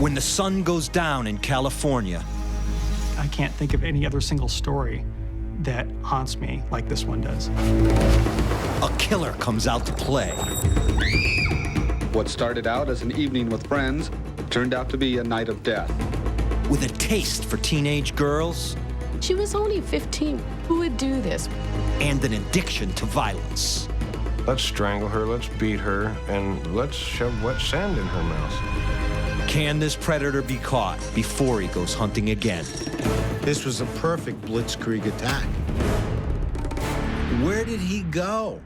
When the sun goes down in California. I can't think of any other single story that haunts me like this one does. A killer comes out to play. What started out as an evening with friends turned out to be a night of death. With a taste for teenage girls. She was only 15. Who would do this? And an addiction to violence. Let's strangle her, let's beat her, and let's shove wet sand in her mouth. Can this predator be caught before he goes hunting again? This was a perfect blitzkrieg attack. Where did he go?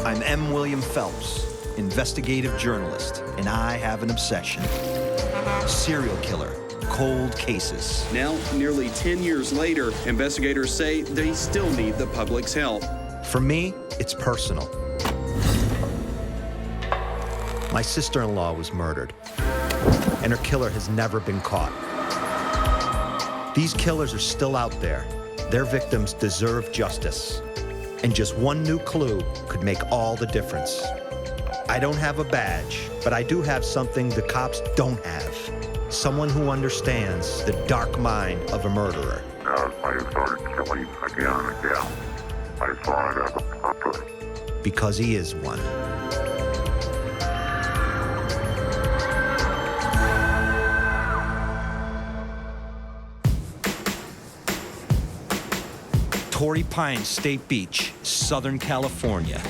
I'm M. William Phelps, investigative journalist, and I have an obsession. Serial killer, cold cases. Now, nearly 10 years later, investigators say they still need the public's help. For me, it's personal. My sister-in-law was murdered, and her killer has never been caught. These killers are still out there. Their victims deserve justice. And just one new clue could make all the difference. I don't have a badge, but I do have something the cops don't have. Someone who understands the dark mind of a murderer. As I started killing again and again, I saw it as a purpose. Because he is one. Torrey Pines State Beach, Southern California.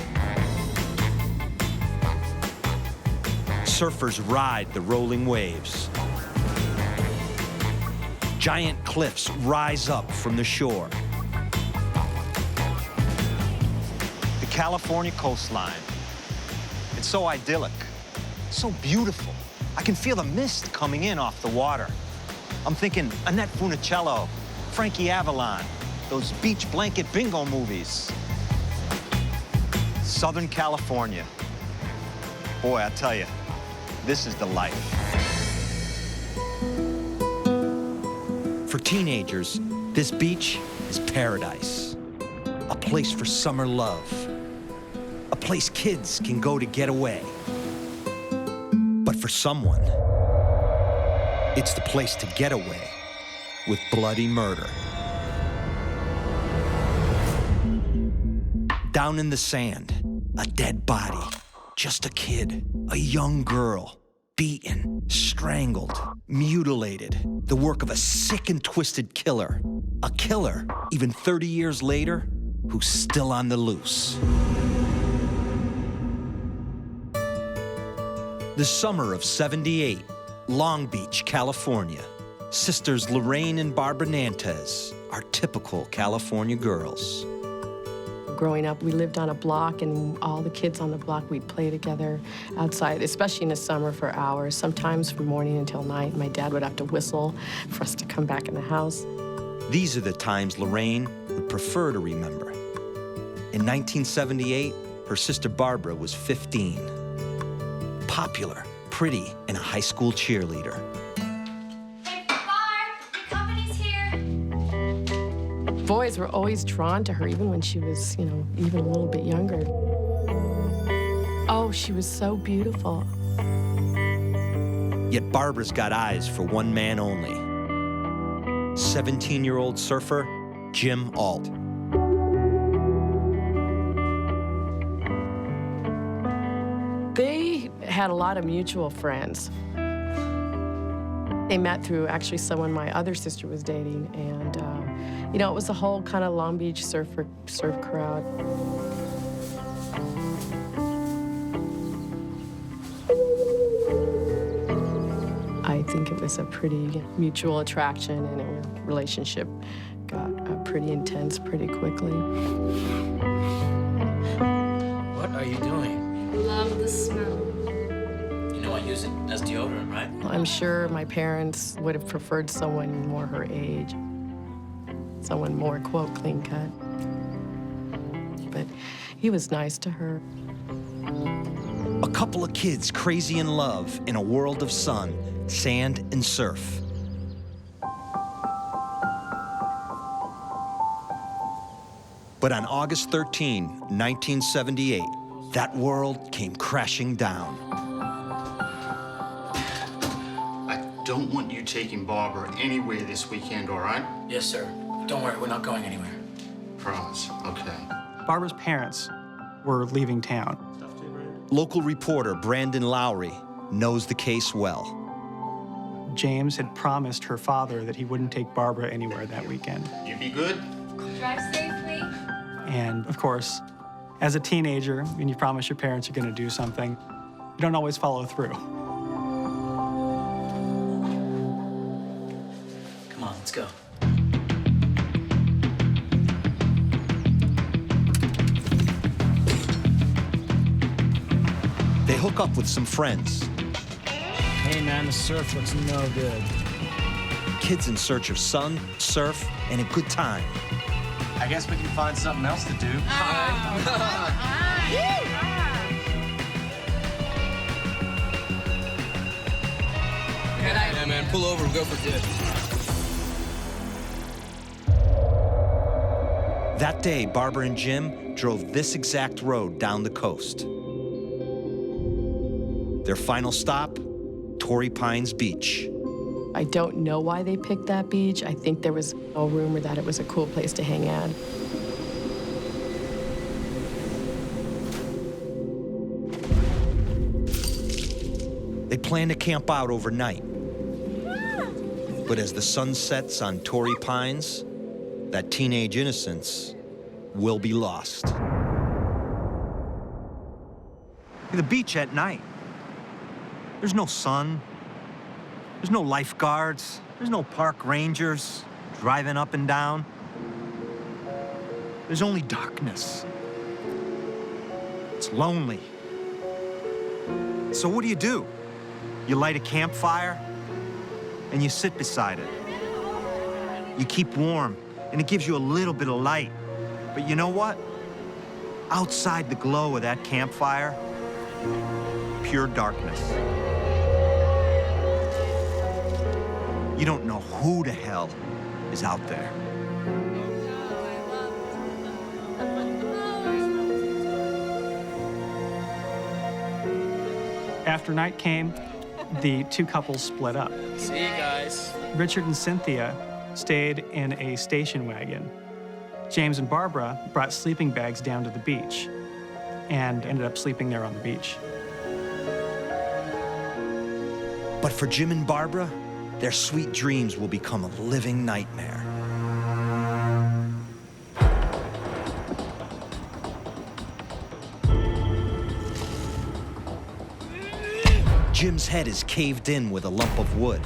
Surfers ride the rolling waves. Giant cliffs rise up from the shore. The California coastline. It's so idyllic, so beautiful. I can feel the mist coming in off the water. I'm thinking Annette Funicello, Frankie Avalon, those beach blanket bingo movies. Southern California. Boy, I tell you, this is the life. For teenagers, this beach is paradise. A place for summer love. A place kids can go to get away. But for someone, it's the place to get away with bloody murder. Down in the sand, a dead body, just a kid, a young girl, beaten, strangled, mutilated, the work of a sick and twisted killer. A killer, even 30 years later, who's still on the loose. The summer of '78, Long Beach, California. Sisters Lorraine and Barbara Nantais are typical California girls. Growing up, we lived on a block, and all the kids on the block, we'd play together outside, especially in the summer for hours, sometimes from morning until night. My dad would have to whistle for us to come back in the house. These are the times Lorraine would prefer to remember. In 1978, her sister Barbara was 15. Popular, pretty, and a high school cheerleader. Hey, Barb, your company's here. Boys were always drawn to her, even when she was, even a little bit younger. Oh, she was so beautiful. Yet Barbara's got eyes for one man only. 17-year-old surfer, Jim Alt. They had a lot of mutual friends. They met through actually someone my other sister was dating, and it was a whole kind of Long Beach surf crowd. I think it was a pretty mutual attraction, and our relationship got pretty intense pretty quickly. What are you doing? Love the smell. You know I use it as deodorant, right? I'm sure my parents would have preferred someone more her age, someone more, quote, clean cut. But he was nice to her. A couple of kids crazy in love in a world of sun, sand, and surf. But on August 13, 1978, that world came crashing down. don't want you taking Barbara anywhere this weekend, all right? Yes, sir. Don't worry, we're not going anywhere. Promise. Okay. Barbara's parents were leaving town. Local reporter Brandon Lowry knows the case well. James had promised her father that he wouldn't take Barbara anywhere that weekend. You be good? Drive safely. And of course, as a teenager, when you promise your parents you're going to do something, you don't always follow through. Come on, let's go. They hook up with some friends. Hey man, the surf looks no good. Kids in search of sun, surf, and a good time. I guess we can find something else to do. Yeah, man, pull over, go for dip. That day, Barbara and Jim drove this exact road down the coast. Their final stop, Torrey Pines Beach. I don't know why they picked that beach. I think there was a rumor that it was a cool place to hang out. They plan to camp out overnight. But as the sun sets on Torrey Pines, that teenage innocence will be lost. The beach at night. There's no sun. There's no lifeguards. There's no park rangers driving up and down. There's only darkness. It's lonely. So what do? You light a campfire and you sit beside it. You keep warm and it gives you a little bit of light. But you know what? Outside the glow of that campfire, pure darkness. You don't know who the hell is out there. After night came, the two couples split up. See you guys. Richard and Cynthia stayed in a station wagon. James and Barbara brought sleeping bags down to the beach and ended up sleeping there on the beach. But for Jim and Barbara, their sweet dreams will become a living nightmare. Jim's head is caved in with a lump of wood.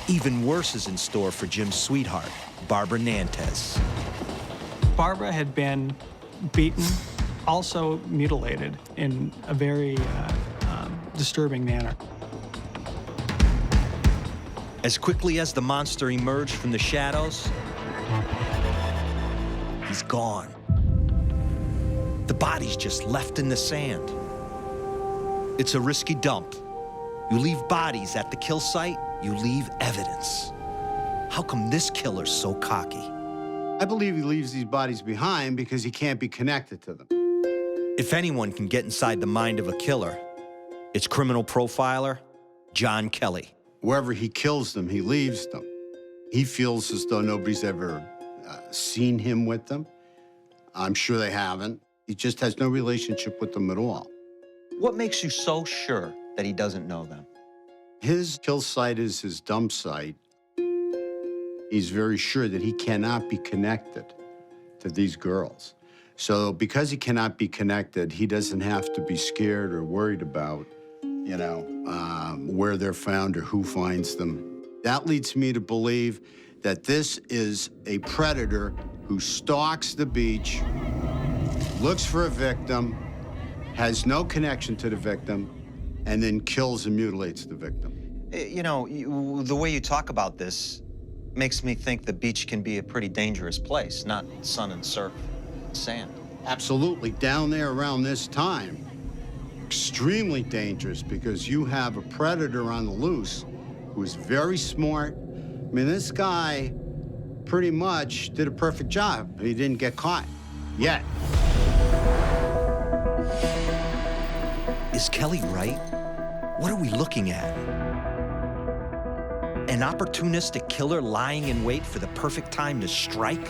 Even worse is in store for Jim's sweetheart, Barbara Nantais. Barbara had been beaten, also mutilated in a very disturbing manner. As quickly as the monster emerged from the shadows, he's gone. The body's just left in the sand. It's a risky dump. You leave bodies at the kill site, you leave evidence. How come this killer's so cocky? I believe he leaves these bodies behind because he can't be connected to them. If anyone can get inside the mind of a killer, it's criminal profiler John Kelly. Wherever he kills them, he leaves them. He feels as though nobody's ever seen him with them. I'm sure they haven't. He just has no relationship with them at all. What makes you so sure that he doesn't know them? His kill site is his dump site. He's very sure that he cannot be connected to these girls. So because he cannot be connected, he doesn't have to be scared or worried about, you know, where they're found or who finds them. That leads me to believe that this is a predator who stalks the beach, looks for a victim, has no connection to the victim, and then kills and mutilates the victim. You know, the way you talk about this makes me think the beach can be a pretty dangerous place, not sun and surf, sand. Absolutely. Down there around this time, extremely dangerous because you have a predator on the loose who's very smart. I mean, this guy pretty much did a perfect job. He didn't get caught yet. Is Kelly right? What are we looking at? An opportunistic killer lying in wait for the perfect time to strike?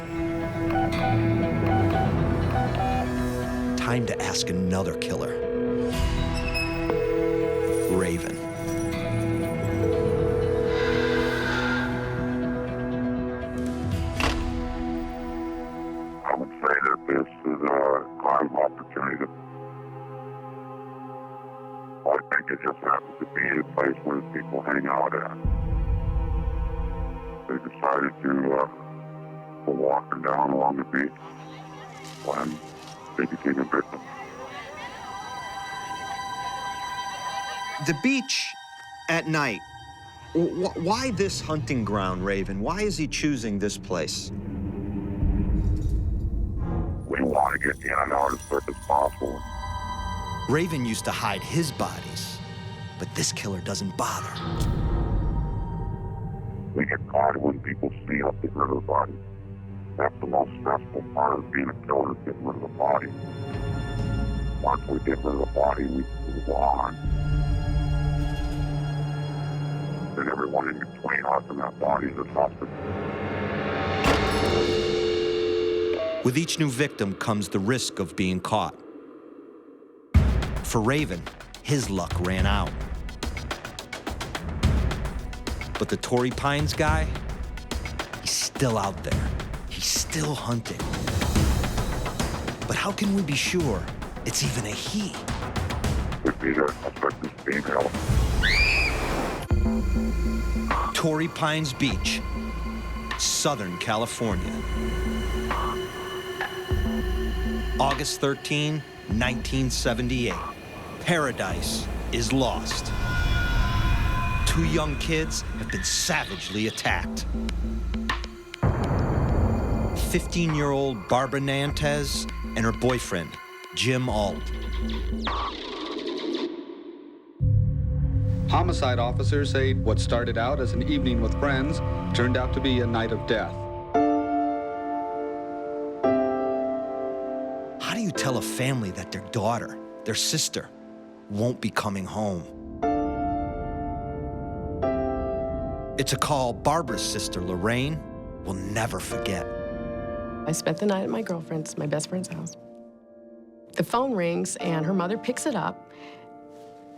Time to ask another killer. Raven. I would say that this is a crime opportunity. I think it just happens to be a place where people hang out at. They decided to go walking down along the beach when they became a victim. The beach at night. Why this hunting ground, Raven? Why is he choosing this place? We want to get in and out as quick as possible. Raven used to hide his bodies, but this killer doesn't bother. We get caught when people see us get rid of the body. That's the most stressful part of being a killer, is getting rid of the body. Once we get rid of the body, we move on. Then everyone in between us and that body is a suspect. With each new victim comes the risk of being caught. For Raven, his luck ran out. But the Torrey Pines guy, he's still out there. He's still hunting. But how can we be sure it's even a he? Could be the suspect's female. Torrey Pines Beach, Southern California. August 13, 1978. Paradise is lost. Two young kids have been savagely attacked. 15-year-old Barbara Nantais and her boyfriend, Jim Alexander. Homicide officers say what started out as an evening with friends turned out to be a night of death. How do you tell a family that their daughter, their sister, won't be coming home? It's a call Barbara's sister, Lorraine, will never forget. I spent the night at my girlfriend's, my best friend's house. The phone rings, and her mother picks it up,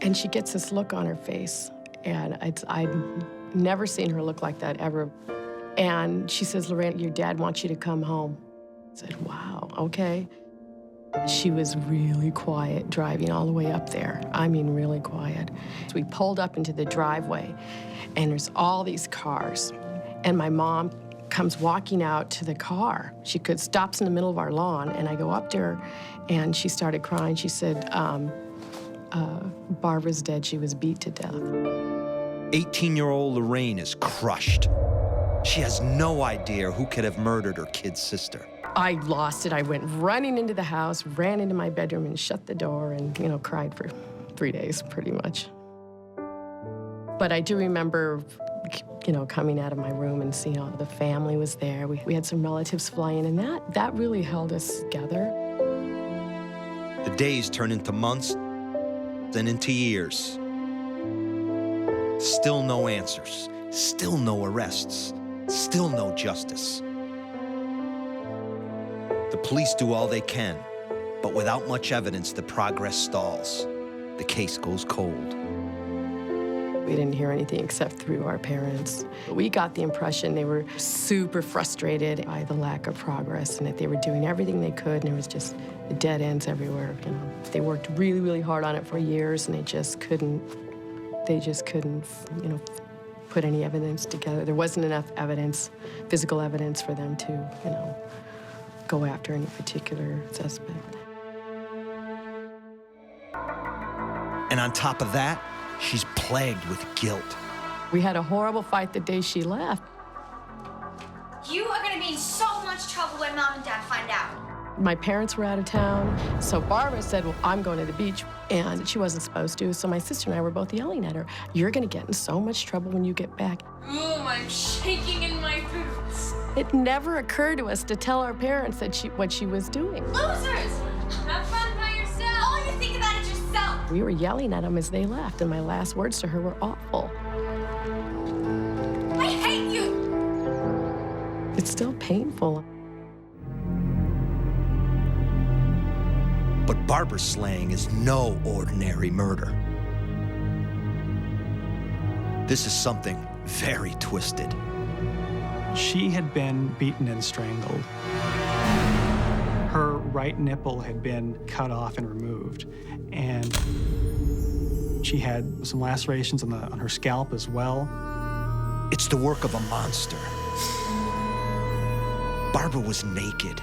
and she gets this look on her face. And I'd never seen her look like that ever. And she says, "Lorraine, your dad wants you to come home." I said, "Wow, okay." She was really quiet driving all the way up there. I mean, really quiet. So we pulled up into the driveway, and there's all these cars. And my mom comes walking out to the car. She stops in the middle of our lawn, and I go up to her, and she started crying. She said, Barbara's dead. She was beat to death. 18-year-old Lorraine is crushed. She has no idea who could have murdered her kid sister. I lost it. I went running into the house, ran into my bedroom and shut the door and, cried for 3 days, pretty much. But I do remember, coming out of my room and seeing all the family was there. We had some relatives fly in, and that really held us together. The days turn into months, then into years. Still no answers, still no arrests, still no justice. The police do all they can, but without much evidence, the progress stalls. The case goes cold. We didn't hear anything except through our parents. We got the impression they were super frustrated by the lack of progress and that they were doing everything they could, and there was just dead ends everywhere. They worked really, really hard on it for years, and they just couldn't, put any evidence together. There wasn't enough evidence, physical evidence, for them to, go after any particular suspect. And on top of that, she's plagued with guilt. We had a horrible fight the day she left. You are going to be in so much trouble when Mom and Dad find out. My parents were out of town, so Barbara said, "Well, I'm going to the beach," and she wasn't supposed to, so my sister and I were both yelling at her, "You're going to get in so much trouble when you get back." Ooh, I'm shaking in my boots. It never occurred to us to tell our parents that what she was doing. Losers! Have fun by yourself. All you think about is yourself. We were yelling at them as they left, and my last words to her were awful. My It's still painful. But Barbara's slaying is no ordinary murder. This is something very twisted. She had been beaten and strangled. Her right nipple had been cut off and removed, and she had some lacerations on her scalp as well. It's the work of a monster. Barbara was naked,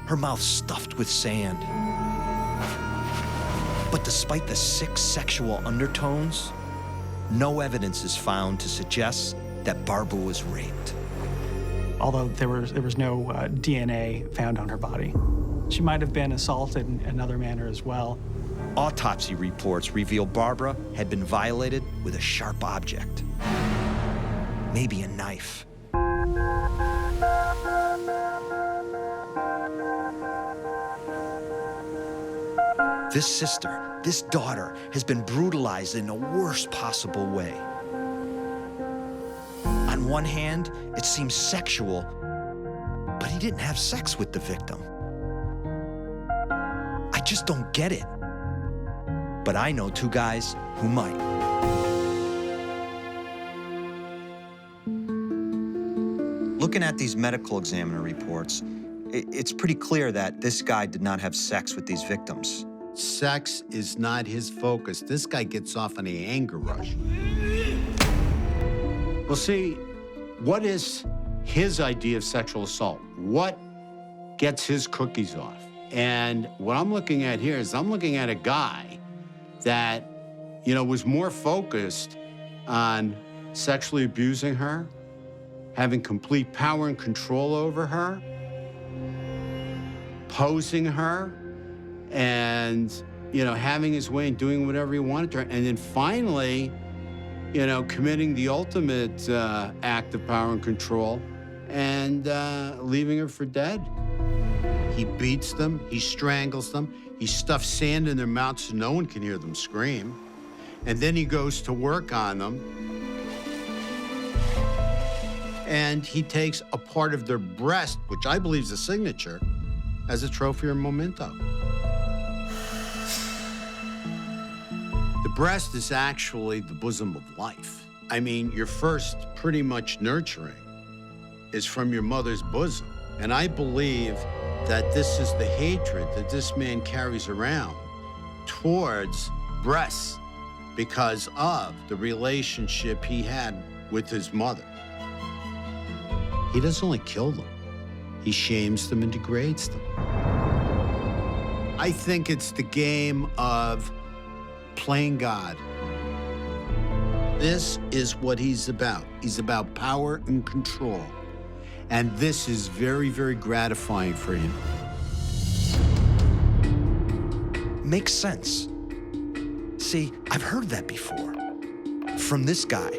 her mouth stuffed with sand. But despite the sick sexual undertones, no evidence is found to suggest that Barbara was raped. Although there was no DNA found on her body. She might have been assaulted in another manner as well. Autopsy reports reveal Barbara had been violated with a sharp object. Maybe a knife. This sister, this daughter, has been brutalized in the worst possible way. On one hand, it seems sexual, but he didn't have sex with the victim. I just don't get it. But I know two guys who might. Looking at these medical examiner reports, it's pretty clear that this guy did not have sex with these victims. Sex is not his focus. This guy gets off on a anger rush. Well, see, what is his idea of sexual assault? What gets his cookies off? And what I'm looking at here is I'm looking at a guy that, was more focused on sexually abusing her, having complete power and control over her, posing her, and, having his way and doing whatever he wanted to her. And then finally, committing the ultimate act of power and control and leaving her for dead. He beats them, he strangles them, he stuffs sand in their mouths so no one can hear them scream. And then he goes to work on them. And he takes a part of their breast, which I believe is a signature, as a trophy or memento. The breast is actually the bosom of life. I mean, your first pretty much nurturing is from your mother's bosom. And I believe that this is the hatred that this man carries around towards breasts because of the relationship he had with his mother. He doesn't only kill them, he shames them and degrades them. I think it's the game of playing God. This is what he's about. He's about power and control. And this is very, very gratifying for him. Makes sense. See, I've heard that before. From this guy,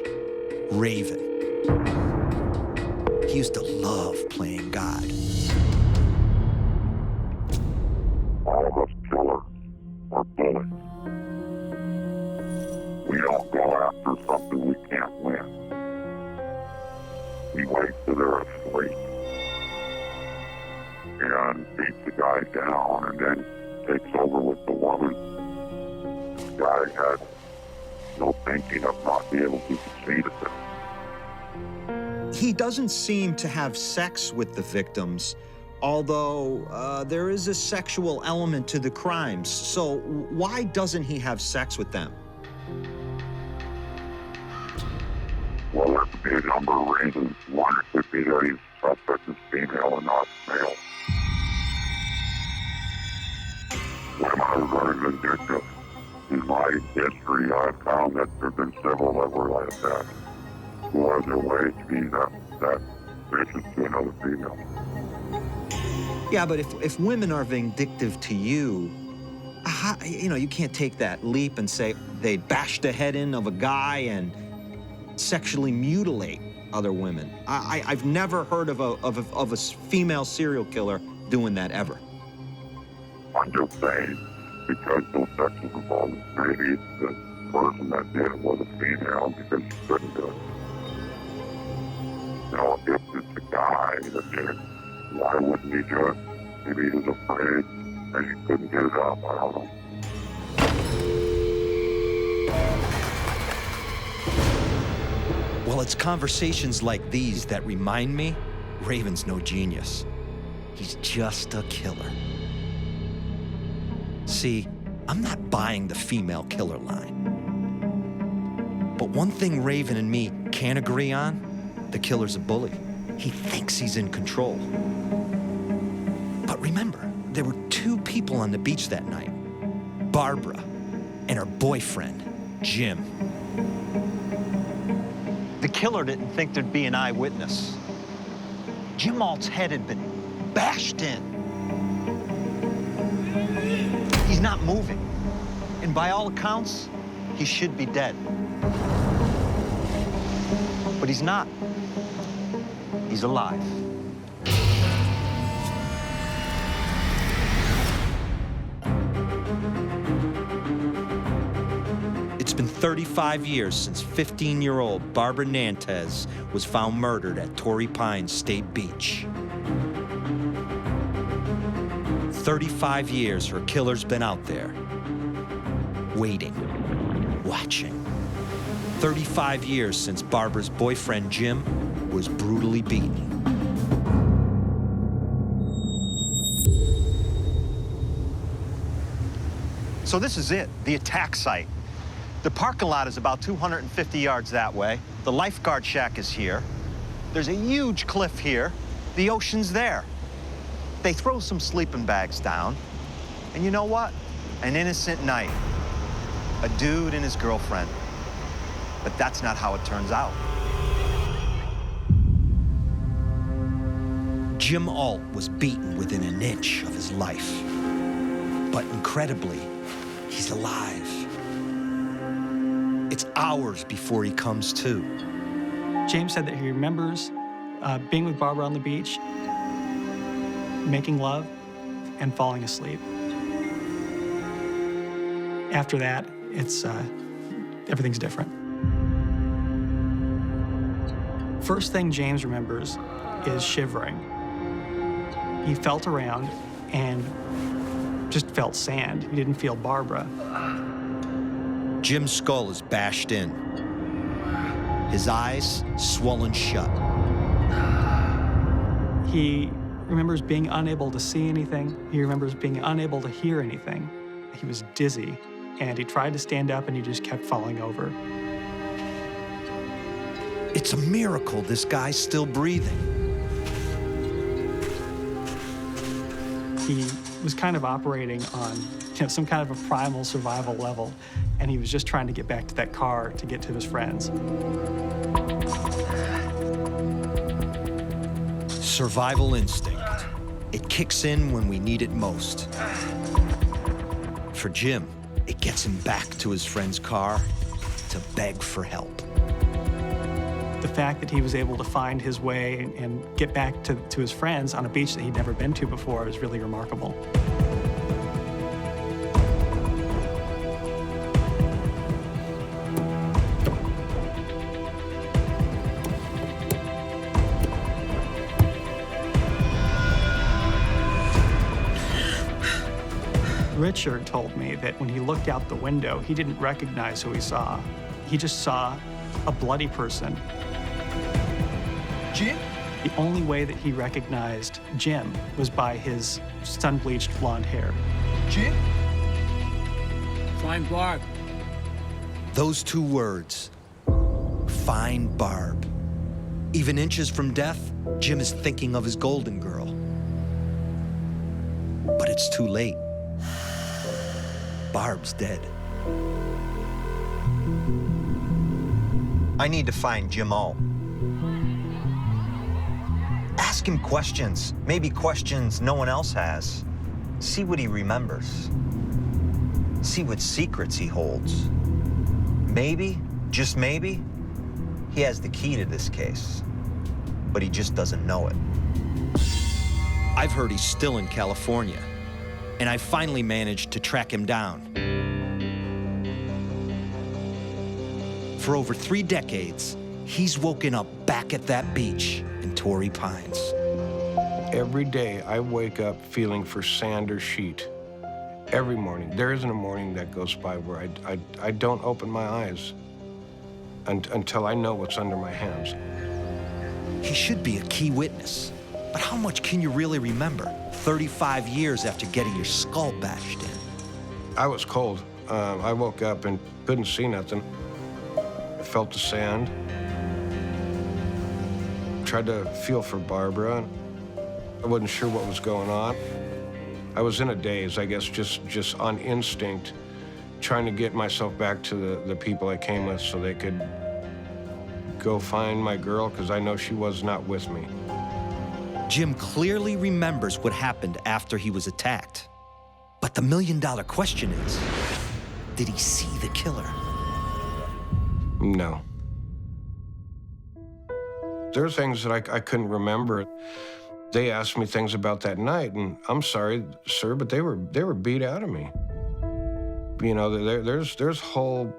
Raven. He used to love playing God. All of us killers are bullies. We don't go after something we can't win. We wait till they're asleep and beats the guy down and then takes over with the woman. The guy had no thinking of not being able to succeed at this. He doesn't seem to have sex with the victims, although there is a sexual element to the crimes. So why doesn't he have sex with them? Well, there could be a number of reasons. One, it could be that he's suspect is female and not male. Women are very vindictive. In my history, I've found that there have been several that were like that, who have their way to be that vicious to another female. Yeah, but if women are vindictive to you, you can't take that leap and say they bash the head in of a guy and sexually mutilate other women. I've never heard of a female serial killer doing that ever. I'm just saying, because those sexes involved, maybe the person that did it was a female because she couldn't do it. if it's a guy that did it, why wouldn't he do it? Maybe he was afraid and he couldn't get it up. I don't know. Well, it's conversations like these that remind me Raven's no genius. He's just a killer. See, I'm not buying the female killer line. But one thing Raven and me can't agree on, the killer's a bully. He thinks he's in control. But remember, there were two people on the beach that night, Barbara and her boyfriend, Jim. The killer didn't think there'd be an eyewitness. Jim Alt's head had been bashed in. He's not moving. And by all accounts, he should be dead. But he's not. He's alive. It's been 35 years since 15-year-old Barbara Nantais was found murdered at Torrey Pines State Beach. 35 years her killer's been out there, waiting, watching. 35 years since Barbara's boyfriend, Jim, was brutally beaten. So this is it, the attack site. The parking lot is about 250 yards that way. The lifeguard shack is here. There's a huge cliff here. The ocean's there. They throw some sleeping bags down. And you know what? An innocent night. A dude and his girlfriend. But that's not how it turns out. Jim Alt was beaten within an inch of his life. But incredibly, he's alive. It's hours before he comes to. James said that he remembers being with Barbara on the beach, making love, and falling asleep. After that, it's everything's different. First thing James remembers is shivering. He felt around and just felt sand. He didn't feel Barbara. Jim's skull is bashed in. His eyes swollen shut. He remembers being unable to see anything. He remembers being unable to hear anything. He was dizzy, and he tried to stand up, and he just kept falling over. It's a miracle this guy's still breathing. He was kind of operating on some kind of a primal survival level, and he was just trying to get back to that car to get to his friends. Survival instinct. It kicks in when we need it most. For Jim, it gets him back to his friend's car to beg for help. The fact that he was able to find his way and get back to his friends on a beach that he'd never been to before is really remarkable. Richard told me that when he looked out the window, he didn't recognize who he saw. He just saw a bloody person. Jim? The only way that he recognized Jim was by his sun-bleached blonde hair. Jim? Find Barb. Those two words, find Barb. Even inches from death, Jim is thinking of his golden girl. But it's too late. Barb's dead. I need to find Jim Alt. Ask him questions, maybe questions no one else has. See what he remembers. See what secrets he holds. Maybe, just maybe, he has the key to this case, but he just doesn't know it. I've heard he's still in California, and I finally managed to track him down. For over 3 decades, he's woken up back at that beach in Torrey Pines. Every day I wake up feeling for sand or sheet. Every morning. There isn't a morning that goes by where I don't open my eyes until I know what's under my hands. He should be a key witness. But how much can you really remember 35 years after getting your skull bashed in? I was cold. I woke up and couldn't see nothing. I felt the sand. Tried to feel for Barbara. I wasn't sure what was going on. I was in a daze, I guess, just on instinct, trying to get myself back to the people I came with so they could go find my girl, because I know she was not with me. Jim clearly remembers what happened after he was attacked. But the million-dollar question is, did he see the killer? No. There's things that I couldn't remember. They asked me things about that night, and I'm sorry, sir, but they were beat out of me. You know, there's whole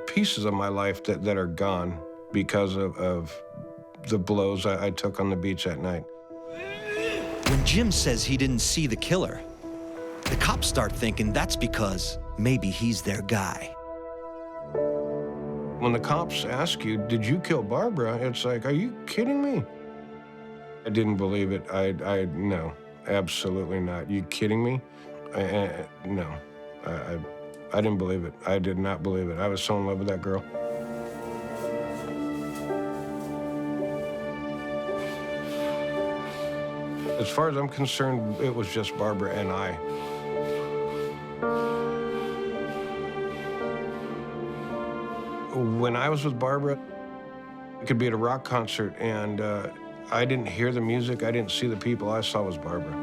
pieces of my life that are gone because of the blows I took on the beach that night. When Jim says he didn't see the killer, the cops start thinking that's because maybe he's their guy. When the cops ask you, did you kill Barbara? It's like, are you kidding me? I didn't believe it. No, absolutely not. You kidding me? No, I didn't believe it. I did not believe it. I was so in love with that girl. As far as I'm concerned, it was just Barbara and I. When I was with Barbara, it could be at a rock concert, and I didn't hear the music, I didn't see the people, I saw was Barbara.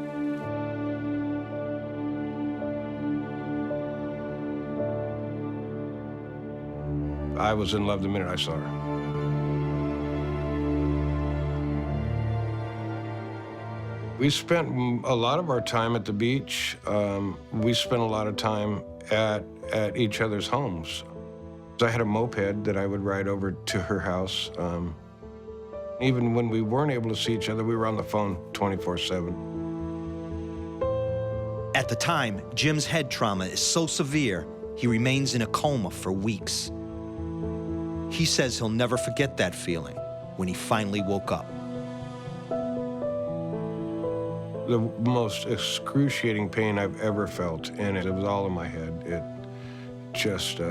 I was in love the minute I saw her. We spent a lot of our time at the beach. We spent a lot of time at each other's homes. I had a moped that I would ride over to her house. Even when we weren't able to see each other, we were on the phone 24/7. At the time, Jim's head trauma is so severe, he remains in a coma for weeks. He says he'll never forget that feeling when he finally woke up. The most excruciating pain I've ever felt, and it was all in my head. It just,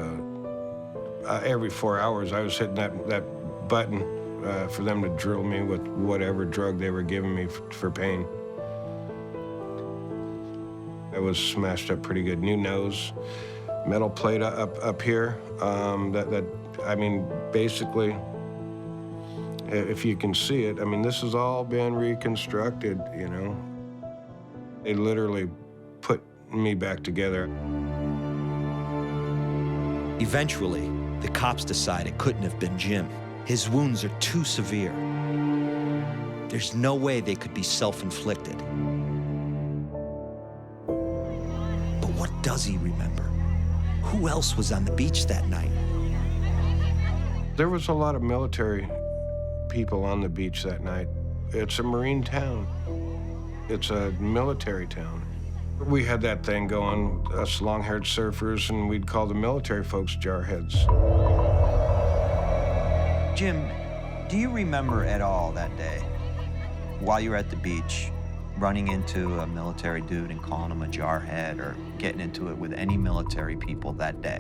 every 4 hours, I was hitting that button for them to drill me with whatever drug they were giving me for pain. I was smashed up pretty good. New nose, metal plate up here. I mean, basically, if you can see it, I mean, this has all been reconstructed, you know. They literally put me back together. Eventually, the cops decide it couldn't have been Jim. His wounds are too severe. There's no way they could be self-inflicted. But what does he remember? Who else was on the beach that night? There was a lot of military people on the beach that night. It's a Marine town. It's a military town. We had that thing going, us long-haired surfers, and we'd call the military folks jarheads. Jim, do you remember at all that day, while you were at the beach, running into a military dude and calling him a jarhead or getting into it with any military people that day?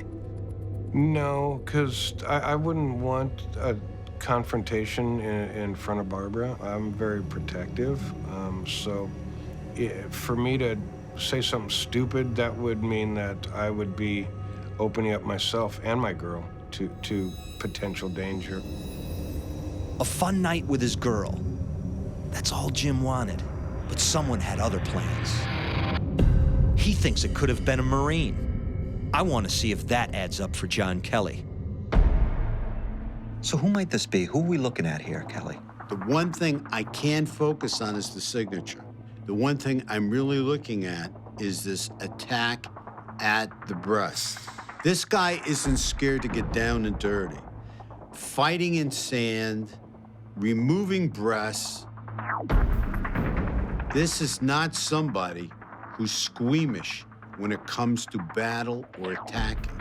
No, because I wouldn't want a confrontation in front of Barbara. I'm very protective, so for me to say something stupid, that would mean that I would be opening up myself and my girl to potential danger. A fun night with his girl. That's all Jim wanted, but someone had other plans. He thinks it could have been a Marine. I want to see if that adds up for John Kelly. So who might this be? Who are we looking at here, Kelly? The one thing I can focus on is the signature. The one thing I'm really looking at is this attack at the breast. This guy isn't scared to get down and dirty. Fighting in sand, removing breasts, This is not somebody who's squeamish when it comes to battle or attacking.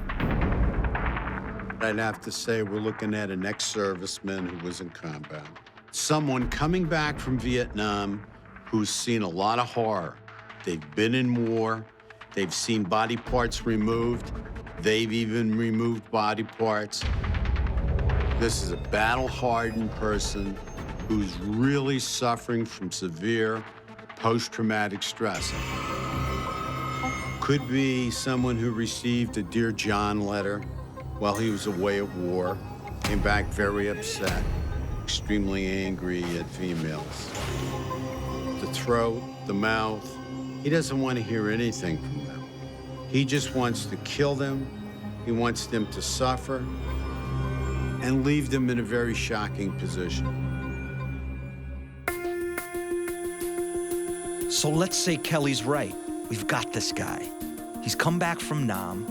I'd have to say we're looking at an ex-serviceman who was in combat. Someone coming back from Vietnam who's seen a lot of horror. They've been in war, they've seen body parts removed, they've even removed body parts. This is a battle-hardened person who's really suffering from severe post-traumatic stress. Could be someone who received a Dear John letter while he was away at war, came back very upset, extremely angry at females. The throat, the mouth, he doesn't want to hear anything from them. He just wants to kill them, he wants them to suffer, and leave them in a very shocking position. So let's say Kelly's right. We've got this guy. He's come back from Nam.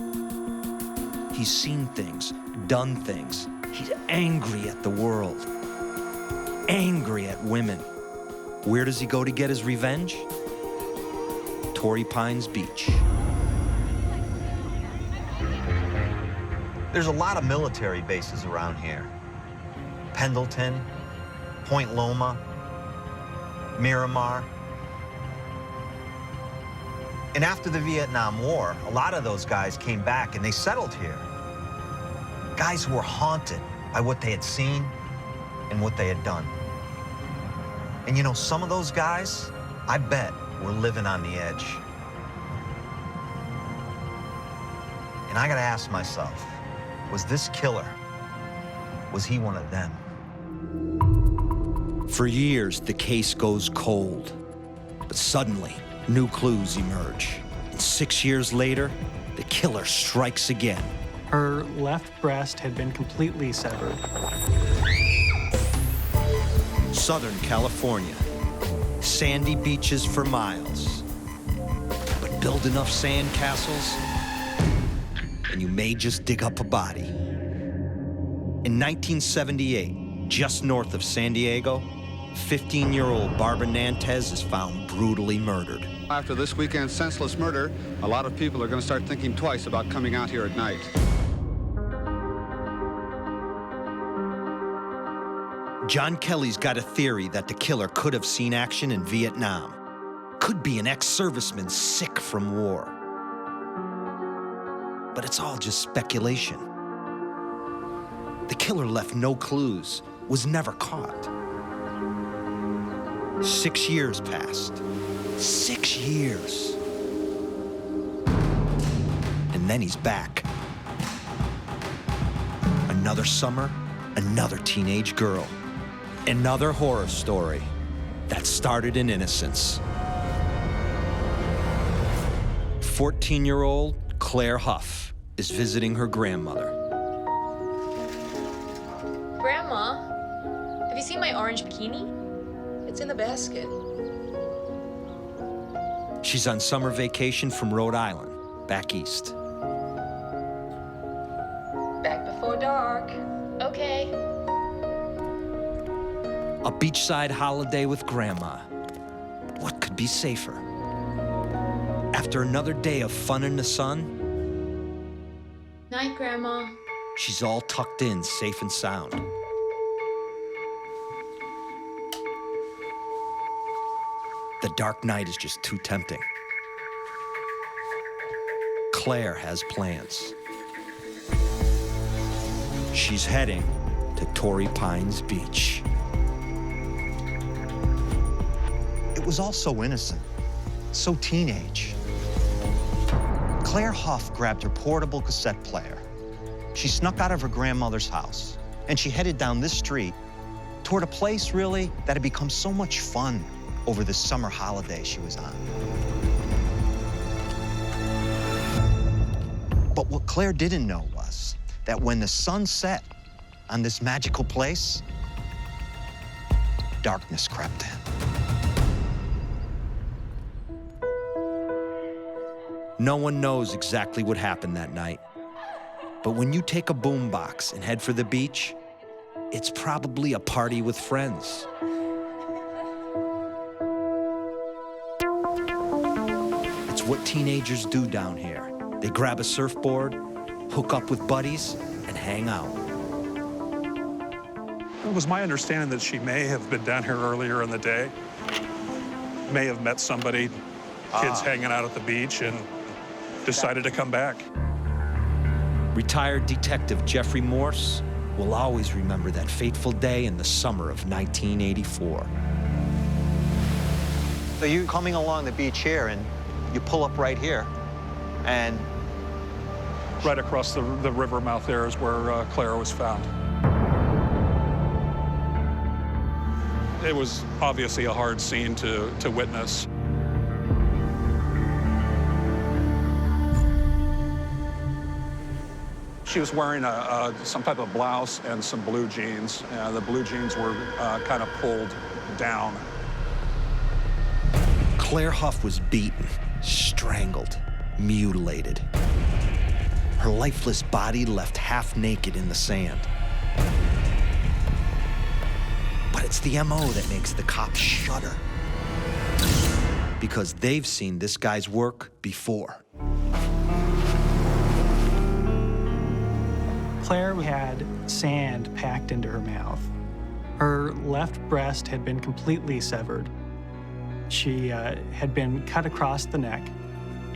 He's seen things, done things. He's angry at the world, angry at women. Where does he go to get his revenge? Torrey Pines Beach. There's a lot of military bases around here. Pendleton, Point Loma, Miramar. And after the Vietnam War, a lot of those guys came back and they settled here. Guys who were haunted by what they had seen and what they had done. And you know, some of those guys, I bet, were living on the edge. And I gotta ask myself, was this killer, was he one of them? For years, the case goes cold. But suddenly, new clues emerge. And 6 years later, the killer strikes again. Her left breast had been completely severed. Southern California. Sandy beaches for miles. But build enough sand castles, and you may just dig up a body. In 1978, just north of San Diego, 15-year-old Barbara Nantais is found brutally murdered. After this weekend's senseless murder, a lot of people are going to start thinking twice about coming out here at night. John Kelly's got a theory that the killer could have seen action in Vietnam. Could be an ex-serviceman sick from war. But it's all just speculation. The killer left no clues, was never caught. 6 years passed. 6 years. And then he's back. Another summer, another teenage girl. Another horror story that started in innocence. 14-year-old Claire Huff is visiting her grandmother. Grandma, have you seen my orange bikini? It's in the basket. She's on summer vacation from Rhode Island, back east. Back before dark. Okay. A beachside holiday with Grandma. What could be safer? After another day of fun in the sun, Night, Grandma. she's all tucked in, safe and sound. The dark night is just too tempting. Claire has plans. She's heading to Torrey Pines Beach. It was all so innocent, so teenage. Claire Huff grabbed her portable cassette player. She snuck out of her grandmother's house, and she headed down this street toward a place, really, that had become so much fun over this summer holiday she was on. But what Claire didn't know was that when the sun set on this magical place, darkness crept in. No one knows exactly what happened that night. But when you take a boombox and head for the beach, it's probably a party with friends. what teenagers do down here. They grab a surfboard, hook up with buddies, and hang out. It was my understanding that she may have been down here earlier in the day, may have met somebody, kids hanging out at the beach, and decided to come back. Retired detective Jeffrey Morse will always remember that fateful day in the summer of 1984. So you're coming along the beach here, and you pull up right here, and... Right across the river mouth there is where Claire was found. It was obviously a hard scene to witness. She was wearing some type of blouse and some blue jeans. The blue jeans were kind of pulled down. Claire Huff was beaten, strangled, mutilated. Her lifeless body left half naked in the sand. But it's the MO that makes the cops shudder. Because they've seen this guy's work before. Claire had sand packed into her mouth. Her left breast had been completely severed. She had been cut across the neck,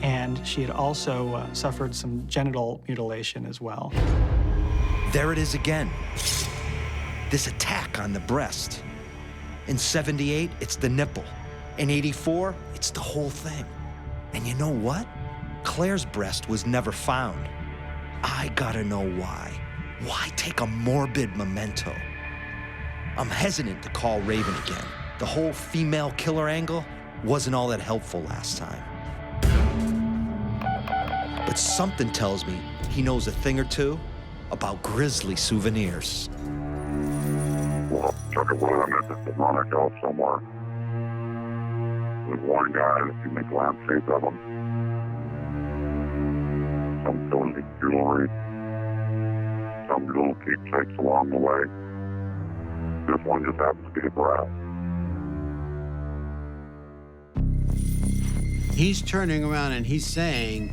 and she had also suffered some genital mutilation as well. There it is again. This attack on the breast. In 78, it's the nipple. In 84, it's the whole thing. And you know what? Claire's breast was never found. I gotta know why. Why take a morbid memento? I'm hesitant to call Raven again. The whole female killer angle wasn't all that helpful last time. But something tells me he knows a thing or two about grisly souvenirs. Well, check it with him at the demonic house somewhere. There's one guy that can make landscapes of him. Some cozy jewelry. Some little keepsakes along the way. This one just happens to be a brass. He's turning around and he's saying,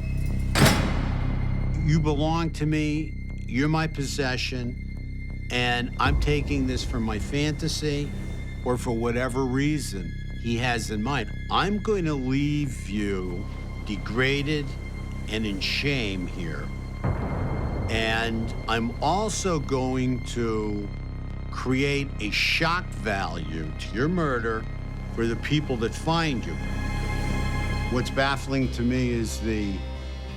you belong to me, you're my possession, and I'm taking this for my fantasy or for whatever reason he has in mind. I'm going to leave you degraded and in shame here. And I'm also going to create a shock value to your murder for the people that find you. What's baffling to me is the,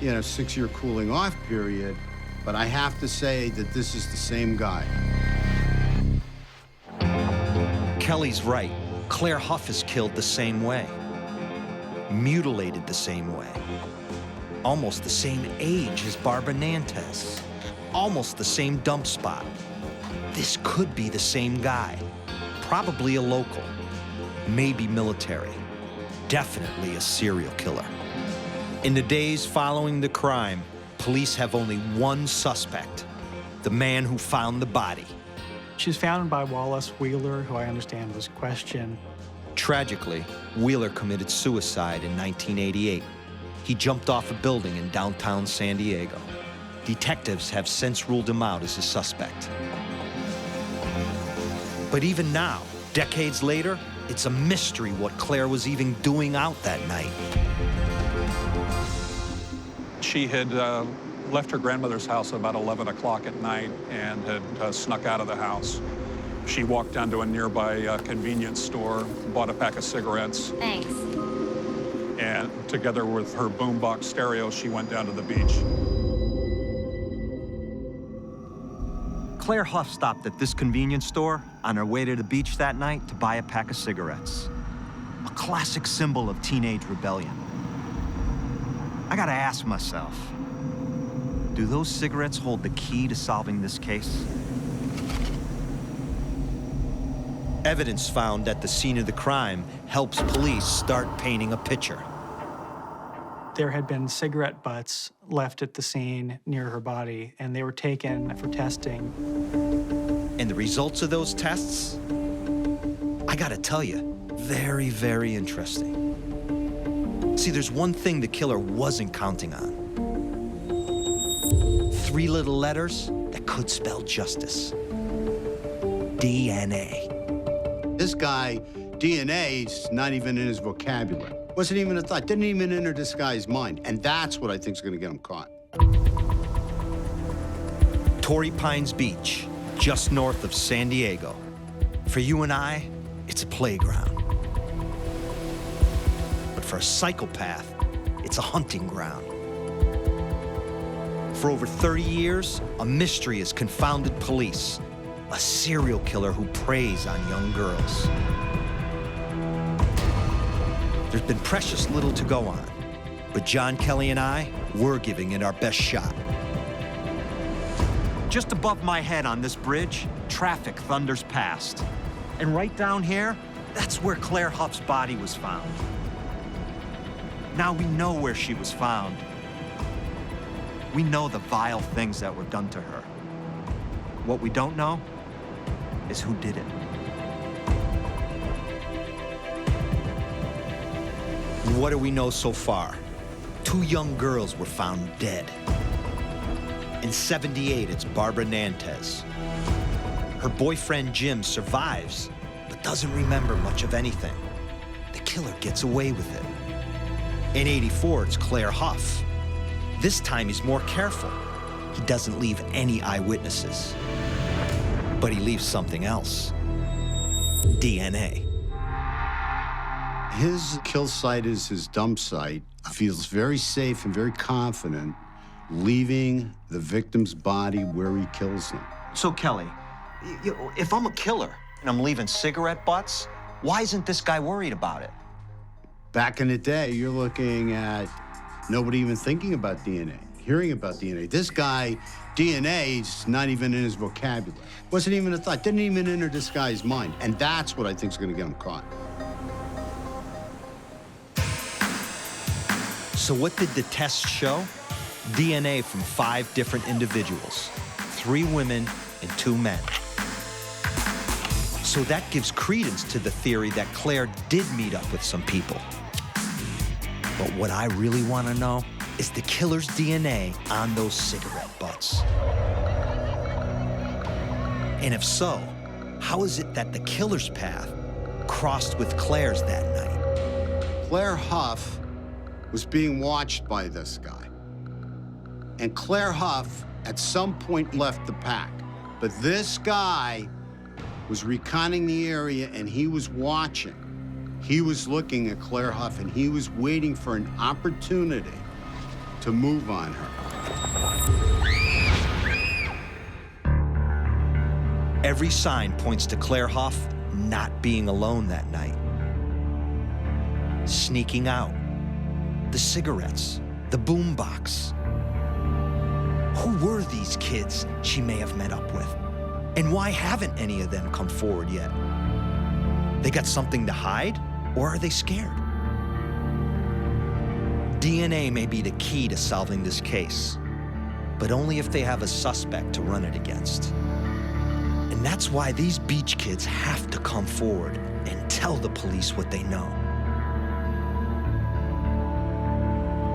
6-year cooling off period, but I have to say that this is the same guy. Kelly's right. Claire Huff is killed the same way. Mutilated the same way. Almost the same age as Barbara Nantais. Almost the same dump spot. This could be the same guy. Probably a local. Maybe military. Definitely a serial killer. In the days following the crime, police have only one suspect. The man who found the body. She was found by Wallace Wheeler, who I understand was questioned. Tragically, Wheeler committed suicide in 1988. He jumped off a building in downtown San Diego. Detectives have since ruled him out as a suspect. But even now, decades later, it's a mystery what Claire was even doing out that night. She had left her grandmother's house at about 11 o'clock at night and had snuck out of the house. She walked down to a nearby convenience store, bought a pack of cigarettes. Thanks. And together with her boombox stereo, she went down to the beach. Claire Huff stopped at this convenience store on her way to the beach that night to buy a pack of cigarettes. A classic symbol of teenage rebellion. I gotta ask myself, do those cigarettes hold the key to solving this case? Evidence found at the scene of the crime helps police start painting a picture. There had been cigarette butts left at the scene near her body, and they were taken for testing. And the results of those tests, I gotta tell you, very, very interesting. See, there's one thing the killer wasn't counting on. 3 little letters that could spell justice. DNA. This guy, DNA's not even in his vocabulary. Wasn't even a thought, didn't even enter this guy's mind. And that's what I think is gonna get him caught. Torrey Pines Beach, just north of San Diego. For you and I, it's a playground. But for a psychopath, it's a hunting ground. For over 30 years, a mystery has confounded police. A serial killer who preys on young girls. There's been precious little to go on, but John Kelly and I, we're giving it our best shot. Just above my head on this bridge, traffic thunders past. And right down here, that's where Claire Huff's body was found. Now we know where she was found. We know the vile things that were done to her. What we don't know is who did it. What do we know so far? 2 young girls were found dead. In '78, it's Barbara Nantais. Her boyfriend Jim survives, but doesn't remember much of anything. The killer gets away with it. In '84, it's Claire Huff. This time he's more careful. He doesn't leave any eyewitnesses. But he leaves something else. DNA. His kill site is his dump site. He feels very safe and very confident leaving the victim's body where he kills them. So, Kelly, if I'm a killer and I'm leaving cigarette butts, why isn't this guy worried about it? Back in the day, you're looking at nobody even thinking about DNA, hearing about DNA. This guy, DNA's not even in his vocabulary. Wasn't even a thought, didn't even enter this guy's mind. And that's what I think is gonna get him caught. So what did the test show? DNA from 5 different individuals, 3 women and 2 men. So that gives credence to the theory that Claire did meet up with some people. But what I really want to know is the killer's DNA on those cigarette butts. And if so, how is it that the killer's path crossed with Claire's that night? Claire Huff was being watched by this guy. And Claire Huff, at some point, left the pack. But this guy was reconning the area, and he was watching. He was looking at Claire Huff, and he was waiting for an opportunity to move on her. Every sign points to Claire Huff not being alone that night. Sneaking out. The cigarettes. The boombox. Who were these kids she may have met up with? And why haven't any of them come forward yet? They got something to hide, or are they scared? DNA may be the key to solving this case, but only if they have a suspect to run it against. And that's why these beach kids have to come forward and tell the police what they know.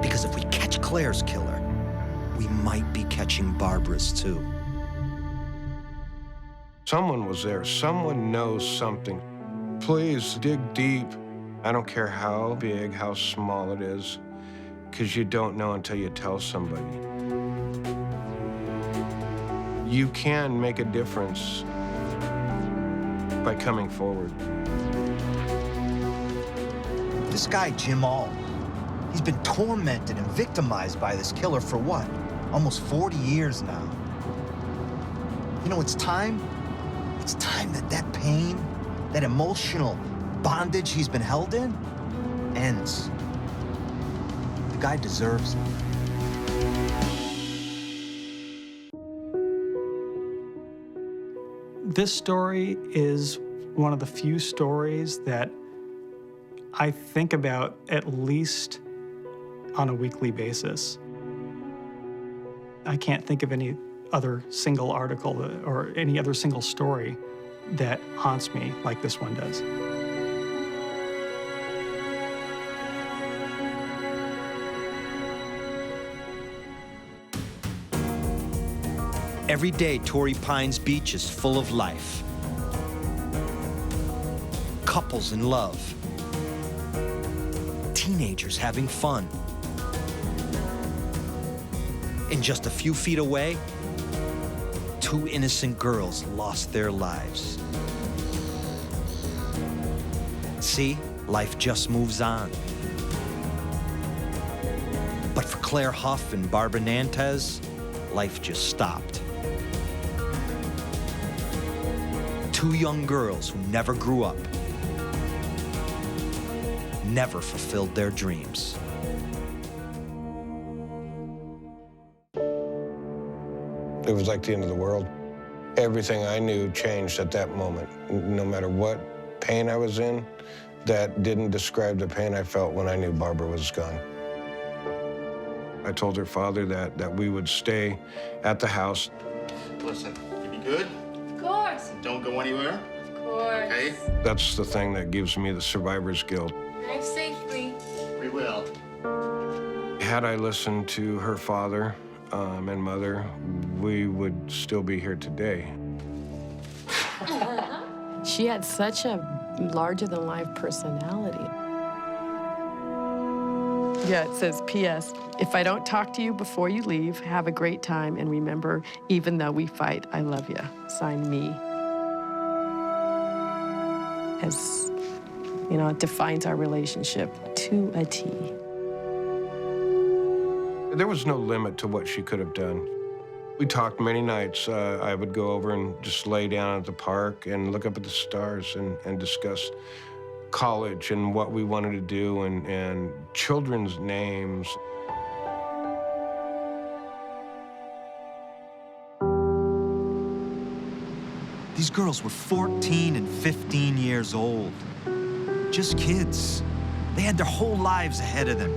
Because if we catch Claire's killer, we might be catching Barbara's too. Someone was there. Someone knows something. Please dig deep. I don't care how big, how small it is, because you don't know until you tell somebody. You can make a difference by coming forward. This guy, Jim Al, he's been tormented and victimized by this killer for what? Almost 40 years now. You know, it's time that that pain, that emotional bondage he's been held in, ends. The guy deserves it. This story is one of the few stories that I think about at least on a weekly basis. I can't think of any other single article or any other single story that haunts me like this one does. Every day, Torrey Pines Beach is full of life. Couples in love. Teenagers having fun. And just a few feet away, 2 innocent girls lost their lives. See, life just moves on. But for Claire Huff and Barbara Nantais, life just stopped. 2 young girls who never grew up, never fulfilled their dreams. It was like the end of the world. Everything I knew changed at that moment. No matter what pain I was in, that didn't describe the pain I felt when I knew Barbara was gone. I told her father that we would stay at the house. Listen, you be good? Of course. Don't go anywhere. Of course. Okay? That's the thing that gives me the survivor's guilt. Drive safely. We will. Had I listened to her father and mother, we would still be here today. She had such a larger-than-life personality. Yeah, it says, P.S. If I don't talk to you before you leave, have a great time, and remember, even though we fight, I love you. Signed, me. As, you know, it defines our relationship to a T. There was no limit to what she could have done. We talked many nights. I would go over and just lay down at the park and look up at the stars and discuss college and what we wanted to do and children's names. These girls were 14 and 15 years old. Just kids. They had their whole lives ahead of them.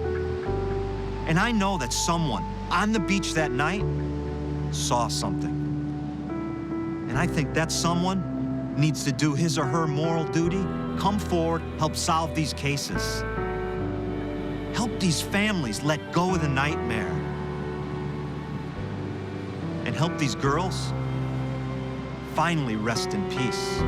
And I know that someone on the beach that night saw something. And I think that someone needs to do his or her moral duty, come forward, help solve these cases. Help these families let go of the nightmare. And help these girls finally rest in peace.